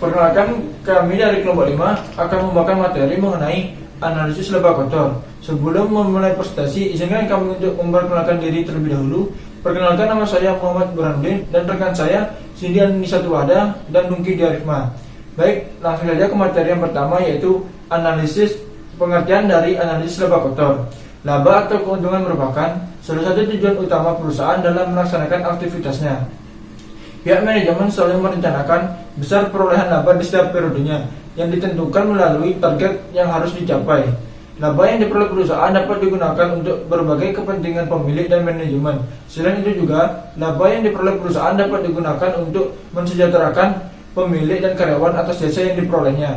Perkenalkan, kami dari kelompok 5 akan membawakan materi mengenai analisis laba kotor. Sebelum memulai presentasi, izinkan kami untuk memperkenalkan diri terlebih dahulu. Perkenalkan, nama saya Muhammad Burhanuddin dan rekan saya Cindy Anissa Tuwada dan Nungki Diarifma. Baik, langsung saja ke materi yang pertama, yaitu analisis. Pengertian dari analisis laba kotor. Laba atau keuntungan merupakan salah satu tujuan utama perusahaan dalam melaksanakan aktivitasnya. Pihak manajemen selalu merencanakan besar perolehan laba di setiap periodenya yang ditentukan melalui target yang harus dicapai. Laba yang diperoleh perusahaan dapat digunakan untuk berbagai kepentingan pemilik dan manajemen. Selain itu juga, laba yang diperoleh perusahaan dapat digunakan untuk mensejahterakan pemilik dan karyawan atas jasa yang diperolehnya.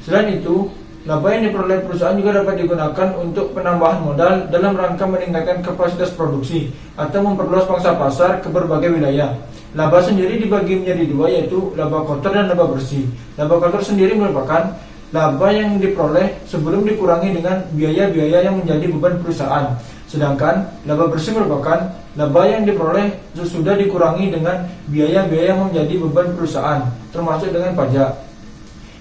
Selain itu, laba yang diperoleh perusahaan juga dapat digunakan untuk penambahan modal dalam rangka meningkatkan kapasitas produksi atau memperluas pangsa pasar ke berbagai wilayah. Laba sendiri dibagi menjadi dua, yaitu laba kotor dan laba bersih. Laba kotor sendiri merupakan laba yang diperoleh sebelum dikurangi dengan biaya-biaya yang menjadi beban perusahaan. Sedangkan laba bersih merupakan laba yang diperoleh sesudah dikurangi dengan biaya-biaya yang menjadi beban perusahaan, termasuk dengan pajak.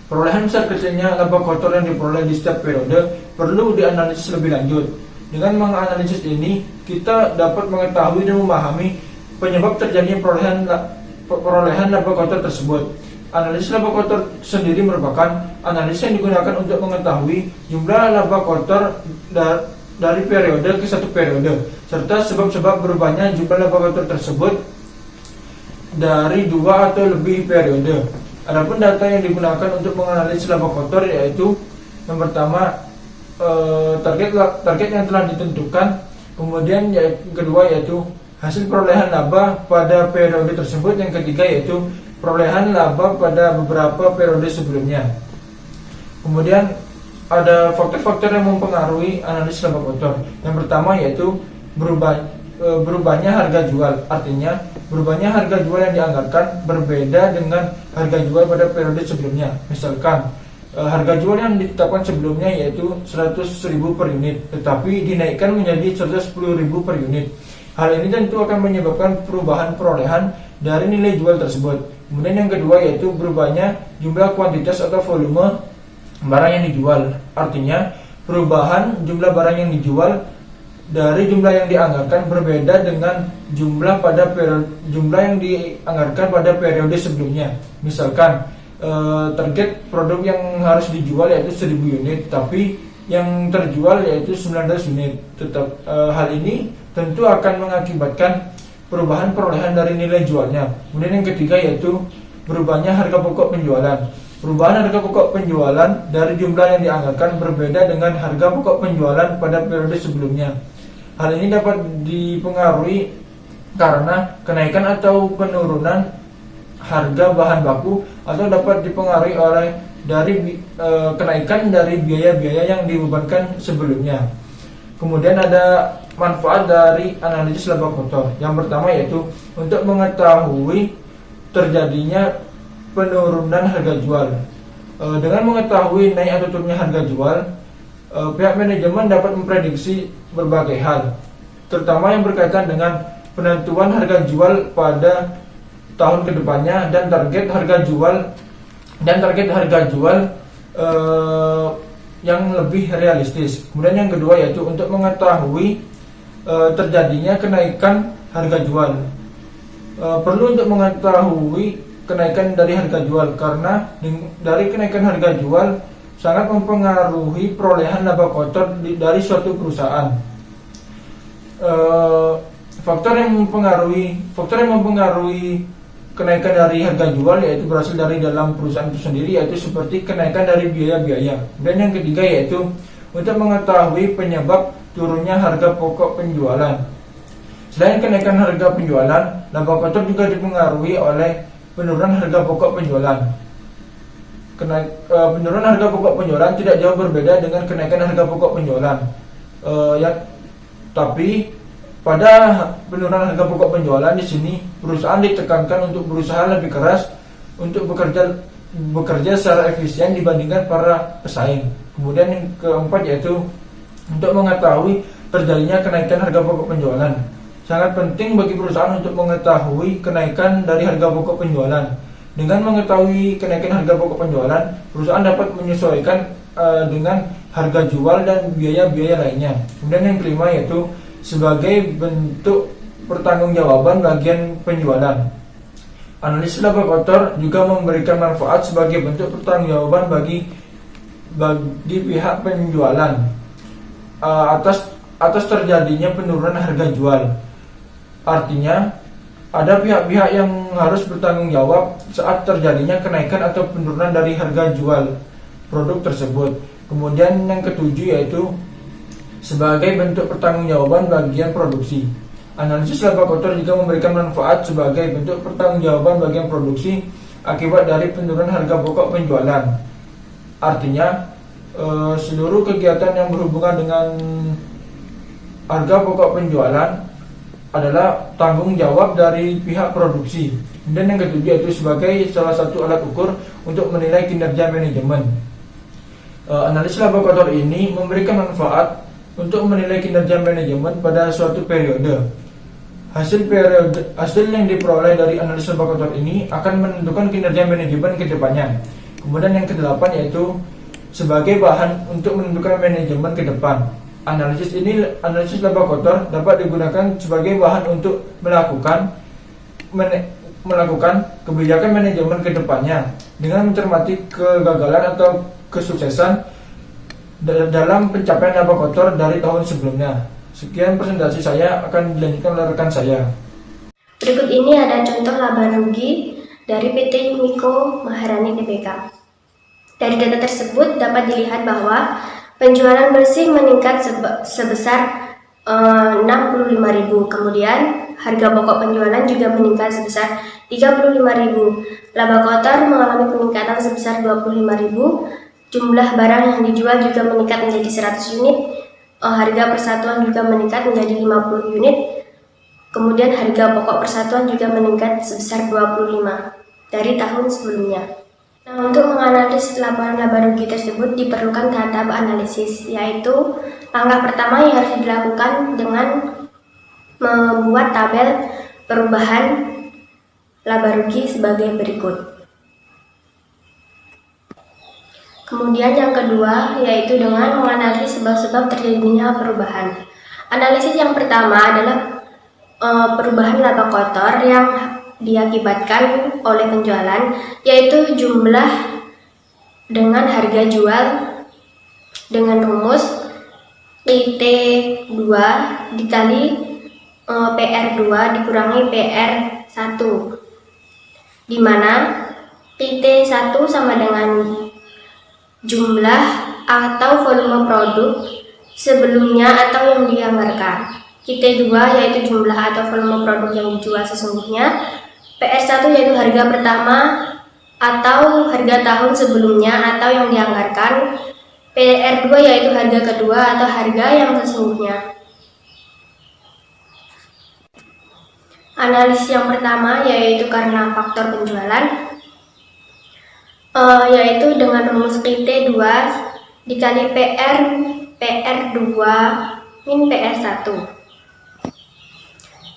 Perolehan besar kecilnya laba kotor yang diperoleh di setiap periode perlu dianalisis lebih lanjut. Dengan menganalisis ini, kita dapat mengetahui dan memahami penyebab terjadinya perolehan laba kotor tersebut. Analisis laba kotor sendiri merupakan analisis yang digunakan untuk mengetahui jumlah laba kotor dari periode ke satu periode, serta sebab-sebab berubahnya jumlah laba kotor tersebut dari dua atau lebih periode. Adapun data yang digunakan untuk menganalisis laba kotor yaitu yang pertama target yang telah ditentukan, kemudian yang kedua yaitu hasil perolehan laba pada periode tersebut, yang ketiga yaitu perolehan laba pada beberapa periode sebelumnya. Kemudian ada faktor-faktor yang mempengaruhi analisis laba kotor. Yang pertama yaitu berubahnya harga jual. Artinya berubahnya harga jual yang dianggarkan berbeda dengan harga jual pada periode sebelumnya. Misalkan harga jual yang ditetapkan sebelumnya yaitu 100.000 per unit, tetapi dinaikkan menjadi 110.000 per unit. Hal ini tentu akan menyebabkan perubahan perolehan dari nilai jual tersebut. Kemudian yang kedua yaitu berubahnya jumlah kuantitas atau volume barang yang dijual. Artinya perubahan jumlah barang yang dijual dari jumlah yang dianggarkan berbeda dengan jumlah yang dianggarkan pada periode sebelumnya. Misalkan target produk yang harus dijual yaitu 1.000 unit, tapi yang terjual yaitu 19 unit. Hal ini tentu akan mengakibatkan perubahan perolehan dari nilai jualnya. Kemudian yang ketiga yaitu berubahnya harga pokok penjualan. Perubahan harga pokok penjualan dari jumlah yang dianggarkan berbeda dengan harga pokok penjualan pada periode sebelumnya. Hal ini dapat dipengaruhi karena kenaikan atau penurunan harga bahan baku, atau dapat dipengaruhi oleh kenaikan dari biaya-biaya yang dibebankan sebelumnya. Kemudian ada manfaat dari analisis laba kotor. Yang pertama yaitu untuk mengetahui terjadinya penurunan harga jual. Dengan mengetahui naik atau turunnya harga jual, pihak manajemen dapat memprediksi berbagai hal, terutama yang berkaitan dengan penentuan harga jual pada tahun kedepannya dan target harga jual yang lebih realistis. Kemudian yang kedua yaitu untuk mengetahui terjadinya kenaikan harga jual. Perlu untuk mengetahui kenaikan dari harga jual, karena dari kenaikan harga jual sangat mempengaruhi perolehan laba kotor dari suatu perusahaan. Faktor yang mempengaruhi kenaikan dari harga jual yaitu berasal dari dalam perusahaan itu sendiri, yaitu seperti kenaikan dari biaya-biaya. Dan yang ketiga yaitu untuk mengetahui penyebab turunnya harga pokok penjualan. Selain kenaikan harga penjualan, laba kotor juga dipengaruhi oleh penurunan harga pokok penjualan. Penurunan harga pokok penjualan tidak jauh berbeda dengan kenaikan harga pokok penjualan. Tapi pada penurunan harga pokok penjualan di sini perusahaan ditekankan untuk berusaha lebih keras untuk bekerja secara efisien dibandingkan para pesaing. Kemudian yang keempat yaitu untuk mengetahui terjadinya kenaikan harga pokok penjualan. Sangat penting bagi perusahaan untuk mengetahui kenaikan dari harga pokok penjualan. Dengan mengetahui kenaikan harga pokok penjualan, perusahaan dapat menyesuaikan dengan harga jual dan biaya-biaya lainnya. Kemudian yang kelima yaitu sebagai bentuk pertanggungjawaban bagian penjualan. Analisis laba kotor juga memberikan manfaat sebagai bentuk pertanggungjawaban bagi pihak penjualan atas terjadinya penurunan harga jual. Artinya, ada pihak-pihak yang harus bertanggung jawab saat terjadinya kenaikan atau penurunan dari harga jual produk tersebut. Kemudian yang ketujuh yaitu sebagai bentuk pertanggungjawaban bagian produksi. Analisis laba kotor juga memberikan manfaat sebagai bentuk pertanggungjawaban bagian produksi akibat dari penurunan harga pokok penjualan. Artinya, seluruh kegiatan yang berhubungan dengan harga pokok penjualan adalah tanggung jawab dari pihak produksi. Dan yang ketujuh yaitu sebagai salah satu alat ukur untuk menilai kinerja manajemen. Analisis laba kotor ini memberikan manfaat untuk menilai kinerja manajemen pada suatu periode. Hasil yang diperoleh dari analisis laba kotor ini akan menentukan kinerja manajemen ke depannya. Kemudian yang kedelapan yaitu sebagai bahan untuk menentukan manajemen ke depan. Analisis laba kotor dapat digunakan sebagai bahan untuk melakukan kebijakan manajemen ke depannya dengan mencermati kegagalan atau kesuksesan dalam pencapaian laba kotor dari tahun sebelumnya. Sekian presentasi saya, akan dilanjutkan oleh rekan saya. Berikut ini ada contoh laba rugi dari PT Yumiko Maharani Tbk. Dari data tersebut dapat dilihat bahwa penjualan bersih meningkat sebesar 65.000. Kemudian harga pokok penjualan juga meningkat sebesar 35.000. Laba kotor mengalami peningkatan sebesar 25.000. Jumlah barang yang dijual juga meningkat menjadi 100 unit. Harga persatuan juga meningkat menjadi 50 unit. Kemudian harga pokok persatuan juga meningkat sebesar 25 dari tahun sebelumnya. Nah, untuk menganalisis laporan laba rugi tersebut diperlukan tahap analisis, yaitu langkah pertama yang harus dilakukan dengan membuat tabel perubahan laba rugi sebagai berikut. Kemudian yang kedua yaitu dengan menganalisis sebab-sebab terjadinya perubahan. Analisis yang pertama adalah perubahan laba kotor yang diakibatkan oleh penjualan, yaitu jumlah dengan harga jual dengan rumus PT2 dikali PR2 dikurangi PR1, di mana PT1 sama dengan jumlah atau volume produk sebelumnya atau yang dianggarkan. PT2 yaitu jumlah atau volume produk yang dijual sesungguhnya. PR1 yaitu harga pertama atau harga tahun sebelumnya atau yang dianggarkan. PR2 yaitu harga kedua atau harga yang sesungguhnya. Analisis yang pertama yaitu karena faktor penjualan, yaitu dengan rumus PT2 dikali PR2 min PR1,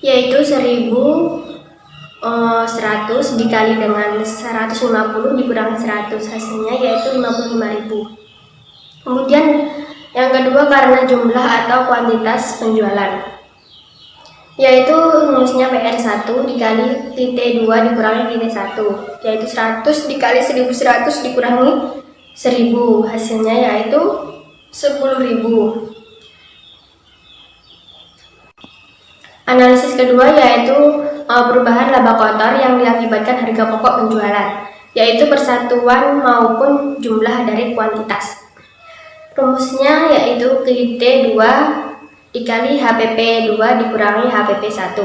yaitu 100 dikali dengan 150 dikurangi 100, hasilnya yaitu 55.000. Kemudian yang kedua karena jumlah atau kuantitas penjualan, yaitu rumusnya PR1 dikali PT2 dikurangi PT1, yaitu 100 dikali 1100 dikurangi 1000, hasilnya yaitu 10.000. Analisis kedua yaitu perubahan laba kotor yang diakibatkan harga pokok penjualan, yaitu persatuan maupun jumlah dari kuantitas. Rumusnya yaitu PT2 dikali HPP2 dikurangi HPP1,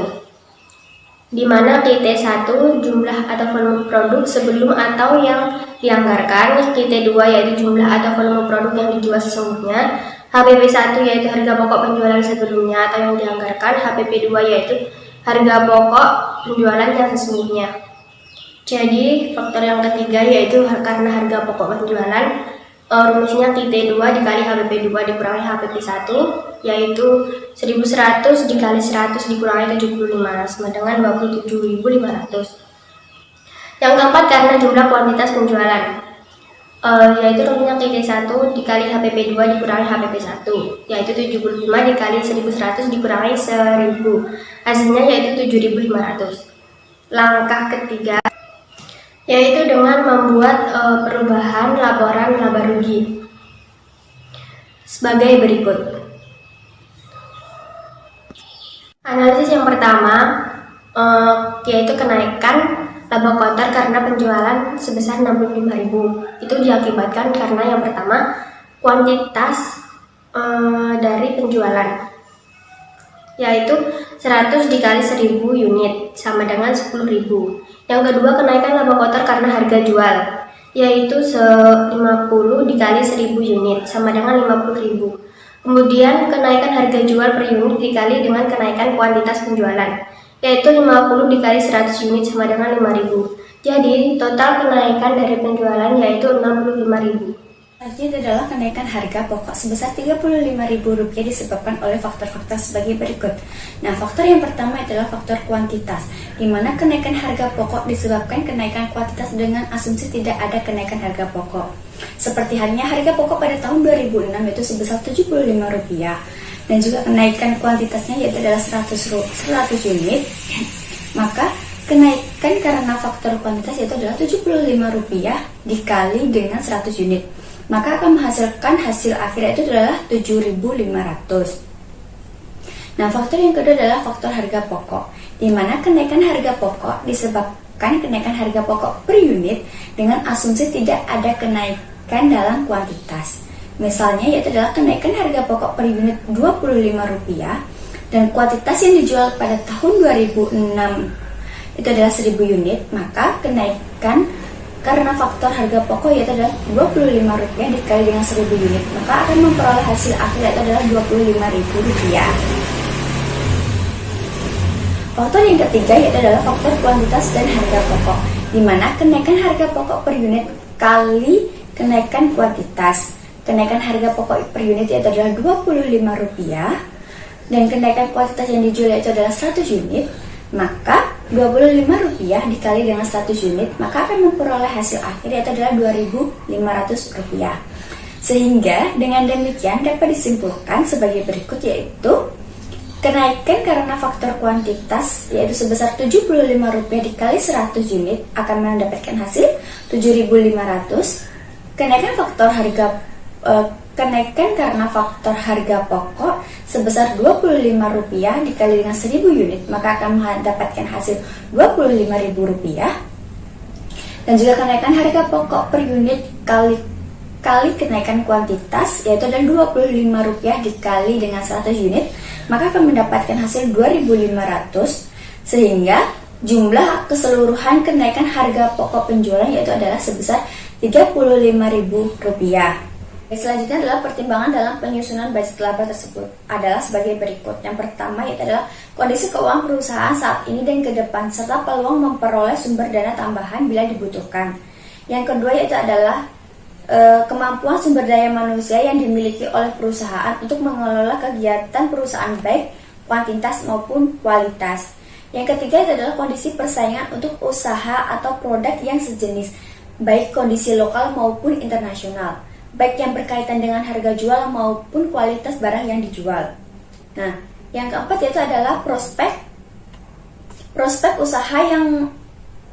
di mana PT1 jumlah atau volume produk sebelum atau yang dianggarkan, PT2 yaitu jumlah atau volume produk yang dijual sesungguhnya, HPP1 yaitu harga pokok penjualan sebelumnya atau yang dianggarkan, HPP2 yaitu harga pokok penjualan yang sesungguhnya. Jadi faktor yang ketiga yaitu karena harga pokok penjualan, rumusnya PT2 dikali HPP2 dikurangi HPP1, yaitu 1100 dikali 100 dikurangi 75 sama dengan 27.500. Yang keempat, karena jumlah kuantitas penjualan, yaitu rumusnya KT1 dikali HPP2 dikurangi HPP1, yaitu 75 dikali 1100 dikurangi 1000, hasilnya yaitu 7500. Langkah ketiga yaitu dengan membuat perubahan laporan laba rugi sebagai berikut. Analisis yang pertama yaitu kenaikan laba kotor karena penjualan sebesar 65.000. Itu diakibatkan karena yang pertama, kuantitas dari penjualan, yaitu 100 dikali 1000 unit sama dengan 10.000. Yang kedua, kenaikan laba kotor karena harga jual, yaitu 50 dikali 1000 unit sama dengan 50.000. Kemudian kenaikan harga jual per unit dikali dengan kenaikan kuantitas penjualan, yaitu 50 dikali 100 unit sama dengan 5.000. Jadi total kenaikan dari penjualan yaitu 65.000. Selanjutnya adalah kenaikan harga pokok sebesar Rp35.000 disebabkan oleh faktor-faktor sebagai berikut. Nah, faktor yang pertama adalah faktor kuantitas, di mana kenaikan harga pokok disebabkan kenaikan kuantitas dengan asumsi tidak ada kenaikan harga pokok. Seperti halnya harga pokok pada tahun 2006 yaitu sebesar Rp75, dan juga kenaikan kuantitasnya yaitu adalah 100 unit, maka kenaikan karena faktor kuantitas yaitu adalah Rp75 dikali dengan 100 unit, maka akan menghasilkan hasil akhir itu adalah 7.500. Nah, faktor yang kedua adalah faktor harga pokok, di mana kenaikan harga pokok disebabkan kenaikan harga pokok per unit dengan asumsi tidak ada kenaikan dalam kuantitas. Misalnya yaitu adalah kenaikan harga pokok per unit Rp25 dan kuantitas yang dijual pada tahun 2006 itu adalah 1000 unit, maka kenaikan karena faktor harga pokok yaitu adalah Rp25 dikali dengan 1000 unit, maka akan memperoleh hasil akhir yaitu adalah Rp25.000. Faktor yang ketiga yaitu adalah faktor kuantitas dan harga pokok, di mana kenaikan harga pokok per unit kali kenaikan kuantitas. Kenaikan harga pokok per unit yaitu adalah Rp25 dan kenaikan kuantitas yang dijual yaitu adalah 100 unit, maka Rp25 dikali dengan 100 unit, maka akan memperoleh hasil akhir yaitu adalah Rp2.500. Sehingga dengan demikian dapat disimpulkan sebagai berikut, yaitu kenaikan karena faktor kuantitas yaitu sebesar Rp75 dikali 100 unit akan mendapatkan hasil 7.500. Kenaikan karena faktor harga pokok sebesar Rp25 dikali dengan 1000 unit, maka akan mendapatkan hasil Rp25.000. Dan juga kenaikan harga pokok per unit kali kenaikan kuantitas yaitu adalah Rp25 dikali dengan 100 unit, maka akan mendapatkan hasil 2.500, sehingga jumlah keseluruhan kenaikan harga pokok penjualan yaitu adalah sebesar Rp35.000. Selanjutnya adalah pertimbangan dalam penyusunan budget laba tersebut adalah sebagai berikut. Yang pertama yaitu adalah kondisi keuangan perusahaan saat ini dan ke depan serta peluang memperoleh sumber dana tambahan bila dibutuhkan. Yang kedua yaitu adalah kemampuan sumber daya manusia yang dimiliki oleh perusahaan untuk mengelola kegiatan perusahaan baik kuantitas maupun kualitas. Yang ketiga itu adalah kondisi persaingan untuk usaha atau produk yang sejenis, baik kondisi lokal maupun internasional, baik yang berkaitan dengan harga jual maupun kualitas barang yang dijual. Nah, yang keempat yaitu adalah prospek usaha yang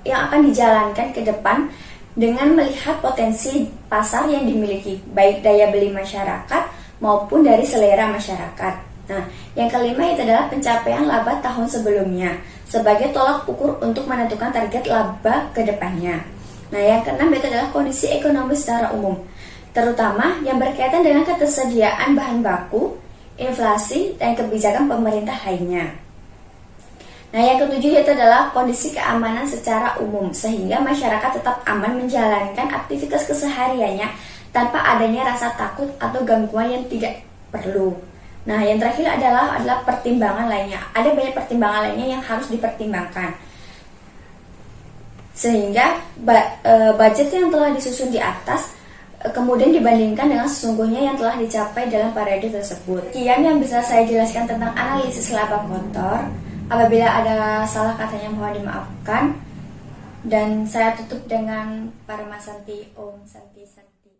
akan dijalankan ke depan dengan melihat potensi pasar yang dimiliki, baik daya beli masyarakat maupun dari selera masyarakat. Nah, yang kelima itu adalah pencapaian laba tahun sebelumnya sebagai tolak ukur untuk menentukan target laba ke depannya. Nah, yang keenam itu adalah kondisi ekonomi secara umum, terutama yang berkaitan dengan ketersediaan bahan baku, inflasi, dan kebijakan pemerintah lainnya. Nah, yang ketujuh yaitu adalah kondisi keamanan secara umum, sehingga masyarakat tetap aman menjalankan aktivitas kesehariannya tanpa adanya rasa takut atau gangguan yang tidak perlu. Nah, yang terakhir adalah pertimbangan lainnya. Ada banyak pertimbangan lainnya yang harus dipertimbangkan, sehingga budget yang telah disusun di atas kemudian dibandingkan dengan sesungguhnya yang telah dicapai dalam periode tersebut. Sekian yang bisa saya jelaskan tentang analisis laba kotor. Apabila ada salah katanya mohon dimaafkan. Dan saya tutup dengan Paramasanti Om Santi Santi.